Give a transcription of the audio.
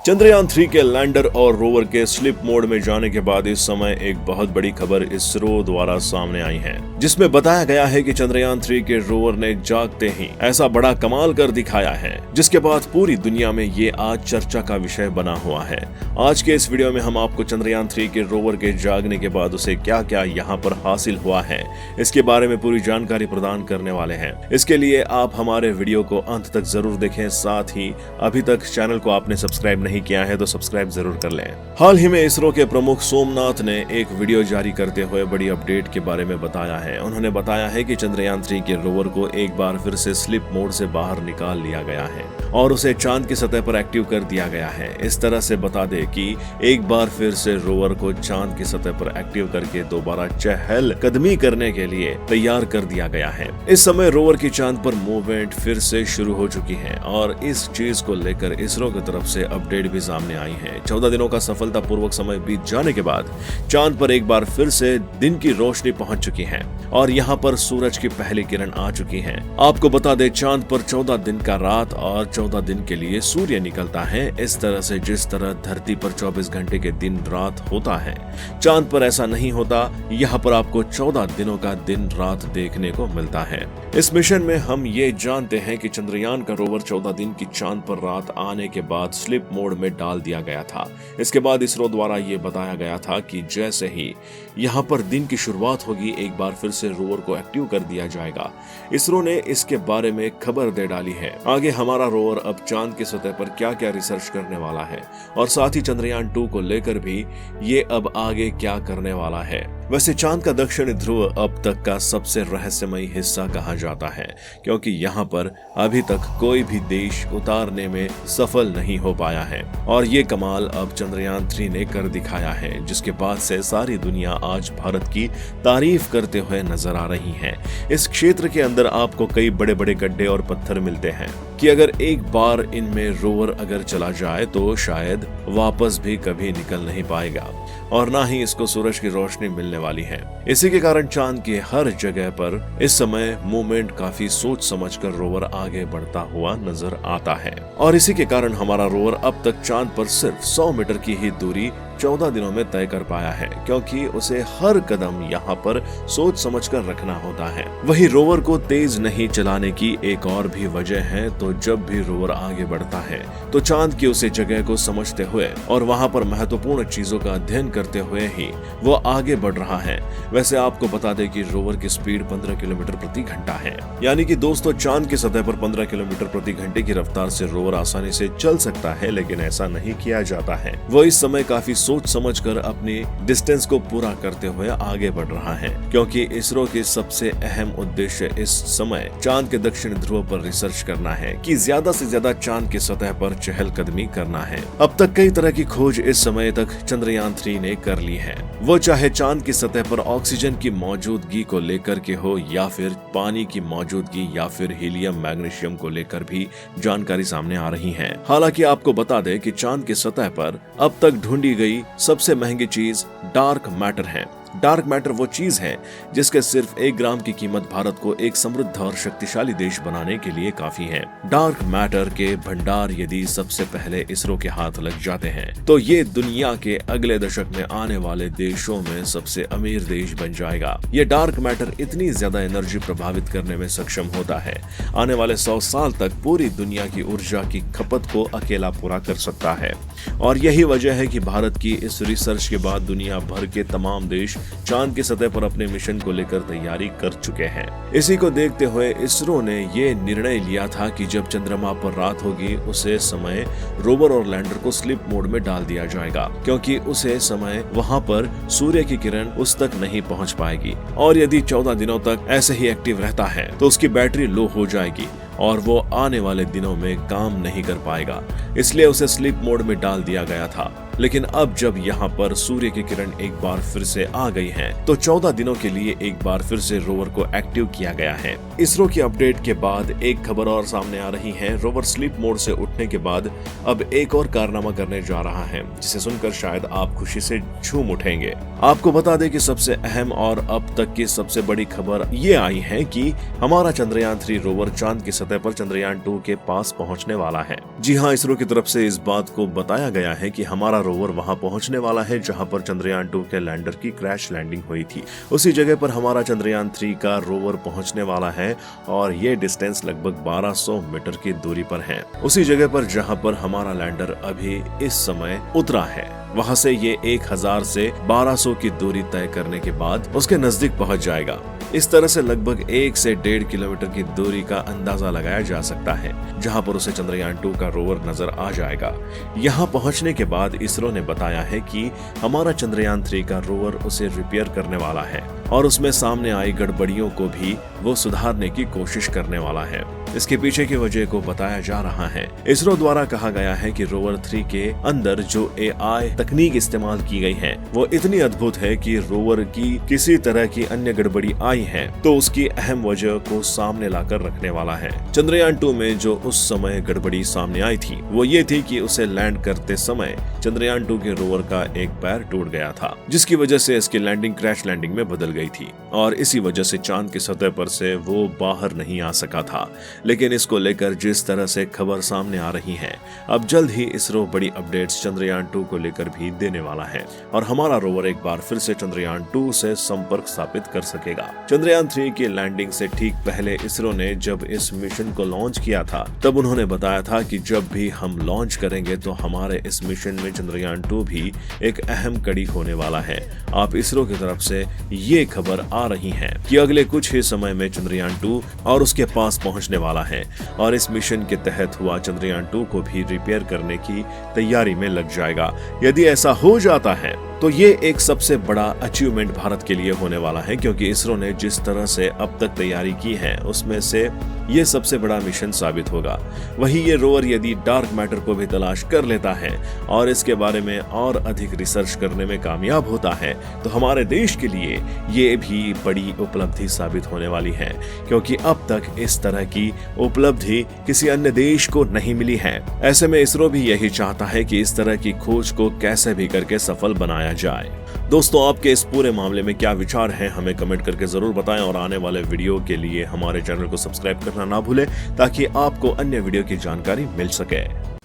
चंद्रयान 3 के लैंडर और रोवर के स्लिप मोड में जाने के बाद इस समय एक बहुत बड़ी खबर इसरो द्वारा सामने आई है, जिसमें बताया गया है कि चंद्रयान 3 के रोवर ने जागते ही ऐसा बड़ा कमाल कर दिखाया है, जिसके बाद पूरी दुनिया में ये आज चर्चा का विषय बना हुआ है। आज के इस वीडियो में हम आपको चंद्रयान 3 के रोवर के जागने के बाद उसे क्या क्या यहाँ पर हासिल हुआ है, इसके बारे में पूरी जानकारी प्रदान करने वाले हैं। इसके लिए आप हमारे वीडियो को अंत तक जरूर देखें। साथ ही अभी तक चैनल को आपने सब्सक्राइब नहीं किया है तो सब्सक्राइब जरूर कर लें। हाल ही में इसरो के प्रमुख सोमनाथ ने एक वीडियो जारी करते हुए बड़ी अपडेट के बारे में बताया है। उन्होंने बताया है कि चंद्रयान 3 के रोवर को एक बार फिर से स्लिप मोड से बाहर निकाल लिया गया है और उसे चांद की सतह पर एक्टिव कर दिया गया है। इस तरह से बता दे कि एक बार फिर से रोवर को चांद की सतह पर एक्टिव करके दोबारा चहल कदमी करने के लिए तैयार कर दिया गया है। इस समय रोवर की चांद पर मूवमेंट फिर से शुरू हो चुकी है और इस चीज को लेकर इसरो की तरफ से अपडेट भी सामने आई है। 14 दिनों का सफलतापूर्वक समय बीत जाने के बाद चांद पर एक बार फिर से दिन की रोशनी पहुंच चुकी है और यहाँ पर सूरज की पहली किरण आ चुकी है। आपको बता दें, चांद पर 14 दिन का रात और 14 दिन के लिए सूर्य निकलता है। इस तरह से जिस तरह धरती पर 24 घंटे के दिन रात होता है, चांद पर ऐसा नहीं होता। यहाँ पर आपको 14 दिनों का दिन रात देखने को मिलता है। इस मिशन में हम ये जानते हैं कि चंद्रयान का रोवर 14 दिन की चांद पर रात आने के बाद स्लिप मोड में डाल दिया गया था। इसके बाद इसरो द्वारा ये बताया गया था कि जैसे ही यहाँ पर दिन की शुरुआत होगी, एक बार फिर से रोवर को एक्टिव कर दिया जाएगा। इसरो ने इसके बारे में खबर दे डाली है। आगे हमारा रोवर अब चांद की सतह पर क्या क्या रिसर्च करने वाला है और साथ ही चंद्रयान 2 को लेकर भी ये अब आगे क्या करने वाला है। वैसे चांद का दक्षिणी ध्रुव अब तक का सबसे रहस्यमयी हिस्सा कहा जाता है, क्योंकि यहाँ पर अभी तक कोई भी देश उतारने में सफल नहीं हो पाया है और ये कमाल अब चंद्रयान 3 ने कर दिखाया है, जिसके बाद से सारी दुनिया आज भारत की तारीफ करते हुए नजर आ रही है। इस क्षेत्र के अंदर आपको कई बड़े बड़े गड्ढे और पत्थर मिलते हैं कि अगर एक बार इनमें रोवर अगर चला जाए तो शायद वापस भी कभी निकल नहीं पाएगा और ना ही इसको सूरज की रोशनी मिलने वाली है। इसी के कारण चांद की हर जगह पर इस समय मूवमेंट काफी सोच समझकर रोवर आगे बढ़ता हुआ नजर आता है और इसी के कारण हमारा रोवर अब तक चांद पर सिर्फ 100 मीटर की ही दूरी 14 दिनों में तय कर पाया है, क्योंकि उसे हर कदम यहाँ पर सोच समझकर रखना होता है। वही रोवर को तेज नहीं चलाने की एक और भी वजह है। तो जब भी रोवर आगे बढ़ता है तो चांद की उसे जगह को समझते हुए और वहाँ पर महत्वपूर्ण चीजों का अध्ययन करते हुए ही वो आगे बढ़ रहा है। वैसे आपको बता दें कि रोवर की स्पीड 15 किलोमीटर प्रति घंटा है, यानी कि दोस्तों चांद की सतह पर 15 किलोमीटर प्रति घंटे की रफ्तार से रोवर आसानी से चल सकता है, लेकिन ऐसा नहीं किया जाता है। वो इस समय काफी सोच समझकर अपनी डिस्टेंस को पूरा करते हुए आगे बढ़ रहा है, क्योंकि इसरो के सबसे अहम उद्देश्य इस समय चांद के दक्षिण ध्रुव पर रिसर्च करना है कि ज्यादा से ज्यादा चांद की सतह पर चहलकदमी करना है। अब तक कई तरह की खोज इस समय तक चंद्रयान 3 ने कर ली है, वो चाहे चांद की सतह पर ऑक्सीजन की मौजूदगी को लेकर के हो या फिर पानी की मौजूदगी या फिर हीलियम मैग्नीशियम को लेकर भी जानकारी सामने आ रही है। हालांकि आपको बता दें कि चांद की सतह पर अब तक ढूंढी गई सबसे महंगी चीज डार्क मैटर है। डार्क मैटर वो चीज है जिसके सिर्फ 1 ग्राम की कीमत भारत को एक समृद्ध और शक्तिशाली देश बनाने के लिए काफी है। डार्क मैटर के भंडार यदि सबसे पहले इसरो के हाथ लग जाते हैं तो ये दुनिया के अगले दशक में आने वाले देशों में सबसे अमीर देश बन जाएगा। ये डार्क मैटर इतनी ज्यादा एनर्जी प्रभावित करने में सक्षम होता है, आने वाले 100 साल तक पूरी दुनिया की ऊर्जा की खपत को अकेला पूरा कर सकता है और यही वजह है कि भारत की इस रिसर्च के बाद दुनिया भर के तमाम देश चांद की सतह पर अपने मिशन को लेकर तैयारी कर चुके हैं। इसी को देखते हुए इसरो ने ये निर्णय लिया था कि जब चंद्रमा पर रात होगी उसे समय रोवर और लैंडर को स्लिप मोड में डाल दिया जाएगा, क्योंकि उसे समय वहां पर सूर्य की किरण उस तक नहीं पहुंच पाएगी और यदि 14 दिनों तक ऐसे ही एक्टिव रहता है तो उसकी बैटरी लो हो जाएगी और वो आने वाले दिनों में काम नहीं कर पाएगा। इसलिए उसे स्लीप मोड में डाल दिया गया था। लेकिन अब जब यहाँ पर सूर्य की किरण एक बार फिर से आ गई है तो 14 दिनों के लिए एक बार फिर से रोवर को एक्टिव किया गया है। इसरो की अपडेट के बाद एक खबर और सामने आ रही है। रोवर स्लीप मोड से उठने के बाद अब एक और कारनामा करने जा रहा है, जिसे सुनकर शायद आप खुशी से झूम उठेंगे। आपको बता दें कि सबसे अहम और अब तक की सबसे बड़ी खबर ये आई है कि हमारा चंद्रयान 3 रोवर चांद की सतह सतह पर चंद्रयान 2 के पास पहुंचने वाला है। जी हाँ, इसरो की तरफ से इस बात को बताया गया है कि हमारा रोवर वहां पहुंचने वाला है जहां पर चंद्रयान 2 के लैंडर की क्रैश लैंडिंग हुई थी। उसी जगह पर हमारा चंद्रयान 3 का रोवर पहुंचने वाला है और ये डिस्टेंस लगभग 1200 मीटर की दूरी पर है। उसी जगह पर जहां पर हमारा लैंडर अभी इस समय उतरा है, वहां से ये 1000 से 1200 की दूरी तय करने के बाद उसके नजदीक पहुंच जाएगा। इस तरह से लगभग 1 से 1.5 किलोमीटर की दूरी का अंदाजा लगाया जा सकता है जहां पर उसे चंद्रयान 2 का रोवर नजर आ जाएगा। यहां पहुंचने के बाद इसरो ने बताया है कि हमारा चंद्रयान 3 का रोवर उसे रिपेयर करने वाला है और उसमें सामने आई गड़बड़ियों को भी वो सुधारने की कोशिश करने वाला है। इसके पीछे की वजह को बताया जा रहा है। इसरो द्वारा कहा गया है कि रोवर 3 के अंदर जो AI तकनीक इस्तेमाल की गई है वो इतनी अद्भुत है कि रोवर की किसी तरह की अन्य गड़बड़ी आई है तो उसकी अहम वजह को सामने लाकर रखने वाला है। चंद्रयान 2 में जो उस समय गड़बड़ी सामने आई थी वो ये थी कि उसे लैंड करते समय चंद्रयान 2 के रोवर का एक पैर टूट गया था, जिसकी वजह से इसकी लैंडिंग क्रैश लैंडिंग में बदल गई थी और इसी वजह से चांद की सतह पर से वो बाहर नहीं आ सका था। लेकिन इसको लेकर जिस तरह से खबर सामने आ रही है, अब जल्द ही इसरो बड़ी अपडेट्स चंद्रयान 2 को लेकर भी देने वाला है और हमारा रोवर एक बार फिर से चंद्रयान 2 से संपर्क स्थापित कर सकेगा। चंद्रयान 3 की लैंडिंग से ठीक पहले इसरो ने जब इस मिशन को लॉन्च किया था तब उन्होंने बताया था कि जब भी हम लॉन्च करेंगे तो हमारे इस मिशन में चंद्रयान 2 भी एक अहम कड़ी होने वाला है। आप इसरो की तरफ से ये खबर आ रही है कि अगले कुछ ही समय में चंद्रयान 2 और उसके पास पहुंचने वाला है और इस मिशन के तहत हुआ चंद्रयान 2 को भी रिपेयर करने की तैयारी में लग जाएगा। यदि ऐसा हो जाता है तो ये एक सबसे बड़ा अचीवमेंट भारत के लिए होने वाला है, क्योंकि इसरो ने जिस तरह से अब तक तैयारी की है उसमें से ये सबसे बड़ा मिशन साबित होगा। वहीं ये रोवर यदि डार्क मैटर को भी तलाश कर लेता है और इसके बारे में और अधिक रिसर्च करने में कामयाब होता है तो हमारे देश के लिए ये भी बड़ी उपलब्धि साबित होने वाली है, क्योंकि अब तक इस तरह की उपलब्धि किसी अन्य देश को नहीं मिली है। ऐसे में इसरो भी यही चाहता है कि इस तरह की खोज को कैसे भी करके सफल बनाया जाए। दोस्तों, आपके इस पूरे मामले में क्या विचार हैं हमें कमेंट करके जरूर बताएं और आने वाले वीडियो के लिए हमारे चैनल को सब्सक्राइब करना ना भूलें ताकि आपको अन्य वीडियो की जानकारी मिल सके।